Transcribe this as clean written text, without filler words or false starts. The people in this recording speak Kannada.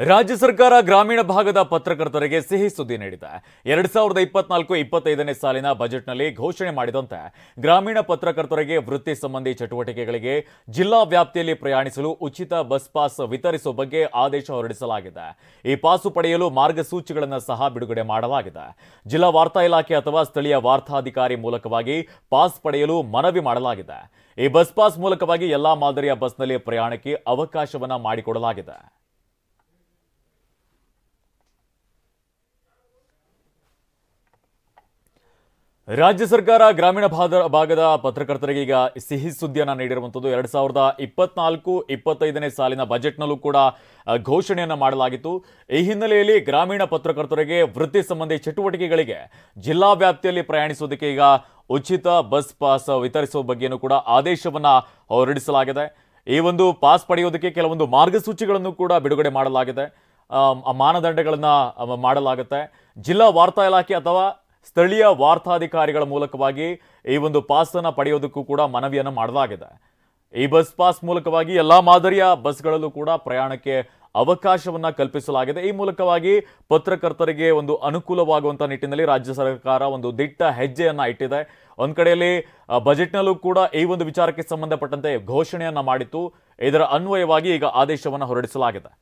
ರಾಜ್ಯ ಸರ್ಕಾರ ಗ್ರಾಮೀಣ ಭಾಗದ ಪತ್ರಕರ್ತರಿಗೆ ಸಿಹಿ ಸುದ್ದಿ ನೀಡಿದೆ. 2024-25ನೇ ಸಾಲಿನ ಬಜೆಟ್ನಲ್ಲಿ ಘೋಷಣೆ ಮಾಡಿದಂತೆ ಗ್ರಾಮೀಣ ಪತ್ರಕರ್ತರಿಗೆ ವೃತ್ತಿ ಸಂಬಂಧಿ ಚಟುವಟಿಕೆಗಳಿಗೆ ಜಿಲ್ಲಾ ವ್ಯಾಪ್ತಿಯಲ್ಲಿ ಪ್ರಯಾಣಿಸಲು ಉಚಿತ ಬಸ್ ಪಾಸ್ ವಿತರಿಸುವ ಬಗ್ಗೆ ಆದೇಶ ಹೊರಡಿಸಲಾಗಿದೆ. ಈ ಪಾಸು ಪಡೆಯಲು ಮಾರ್ಗಸೂಚಿಗಳನ್ನು ಸಹ ಬಿಡುಗಡೆ ಮಾಡಲಾಗಿದೆ. ಜಿಲ್ಲಾ ವಾರ್ತಾ ಇಲಾಖೆ ಅಥವಾ ಸ್ಥಳೀಯ ವಾರ್ತಾಧಿಕಾರಿ ಮೂಲಕವಾಗಿ ಪಾಸ್ ಪಡೆಯಲು ಮನವಿ ಮಾಡಲಾಗಿದೆ. ಈ ಬಸ್ ಪಾಸ್ ಮೂಲಕವಾಗಿ ಎಲ್ಲಾ ಮಾದರಿಯ ಬಸ್ನಲ್ಲಿ ಪ್ರಯಾಣಕ್ಕೆ ಅವಕಾಶವನ್ನ ಮಾಡಿಕೊಡಲಾಗಿದೆ. ರಾಜ್ಯ ಸರ್ಕಾರ ಗ್ರಾಮೀಣ ಭಾಗದ ಪತ್ರಕರ್ತರಿಗೆ ಈಗ ಸಿಹಿ ಸುದ್ದಿಯನ್ನು ನೀಡಿರುವಂಥದ್ದು. 2024-25ನೇ ಸಾಲಿನ ಬಜೆಟ್ನಲ್ಲೂ ಕೂಡ ಘೋಷಣೆಯನ್ನು ಮಾಡಲಾಗಿತ್ತು. ಈ ಹಿನ್ನೆಲೆಯಲ್ಲಿ ಗ್ರಾಮೀಣ ಪತ್ರಕರ್ತರಿಗೆ ವೃತ್ತಿ ಸಂಬಂಧಿ ಚಟುವಟಿಕೆಗಳಿಗೆ ಜಿಲ್ಲಾ ವ್ಯಾಪ್ತಿಯಲ್ಲಿ ಪ್ರಯಾಣಿಸುವುದಕ್ಕೆ ಈಗ ಉಚಿತ ಬಸ್ ಪಾಸ್ ವಿತರಿಸುವ ಬಗ್ಗೆಯೂ ಕೂಡ ಆದೇಶವನ್ನು ಹೊರಡಿಸಲಾಗಿದೆ. ಈ ಒಂದು ಪಾಸ್ ಪಡೆಯೋದಕ್ಕೆ ಕೆಲವೊಂದು ಮಾರ್ಗಸೂಚಿಗಳನ್ನು ಕೂಡ ಬಿಡುಗಡೆ ಮಾಡಲಾಗಿದೆ. ಮಾನದಂಡಗಳನ್ನು ಮಾಡಲಾಗುತ್ತೆ. ಜಿಲ್ಲಾ ವಾರ್ತಾ ಇಲಾಖೆ ಅಥವಾ ಸ್ಥಳೀಯ ವಾರ್ತಾಧಿಕಾರಿಗಳ ಮೂಲಕವಾಗಿ ಈ ಒಂದು ಪಾಸ್ ಅನ್ನು ಪಡೆಯೋದಕ್ಕೂ ಕೂಡ ಮನವಿಯನ್ನು ಮಾಡಲಾಗಿದೆ. ಈ ಬಸ್ ಪಾಸ್ ಮೂಲಕವಾಗಿ ಎಲ್ಲಾ ಮಾದರಿಯ ಬಸ್ಗಳಲ್ಲೂ ಕೂಡ ಪ್ರಯಾಣಕ್ಕೆ ಅವಕಾಶವನ್ನ ಕಲ್ಪಿಸಲಾಗಿದೆ. ಈ ಮೂಲಕವಾಗಿ ಪತ್ರಕರ್ತರಿಗೆ ಒಂದು ಅನುಕೂಲವಾಗುವಂತ ನಿಟ್ಟಿನಲ್ಲಿ ರಾಜ್ಯ ಸರ್ಕಾರ ಒಂದು ದಿಟ್ಟ ಹೆಜ್ಜೆಯನ್ನ ಇಟ್ಟಿದೆ. ಒಂದ್ ಕಡೆಯಲ್ಲಿ ಬಜೆಟ್ನಲ್ಲೂ ಕೂಡ ಈ ಒಂದು ವಿಚಾರಕ್ಕೆ ಸಂಬಂಧಪಟ್ಟಂತೆ ಘೋಷಣೆಯನ್ನ ಮಾಡಿತ್ತು. ಇದರ ಅನ್ವಯವಾಗಿ ಈಗ ಆದೇಶವನ್ನು ಹೊರಡಿಸಲಾಗಿದೆ.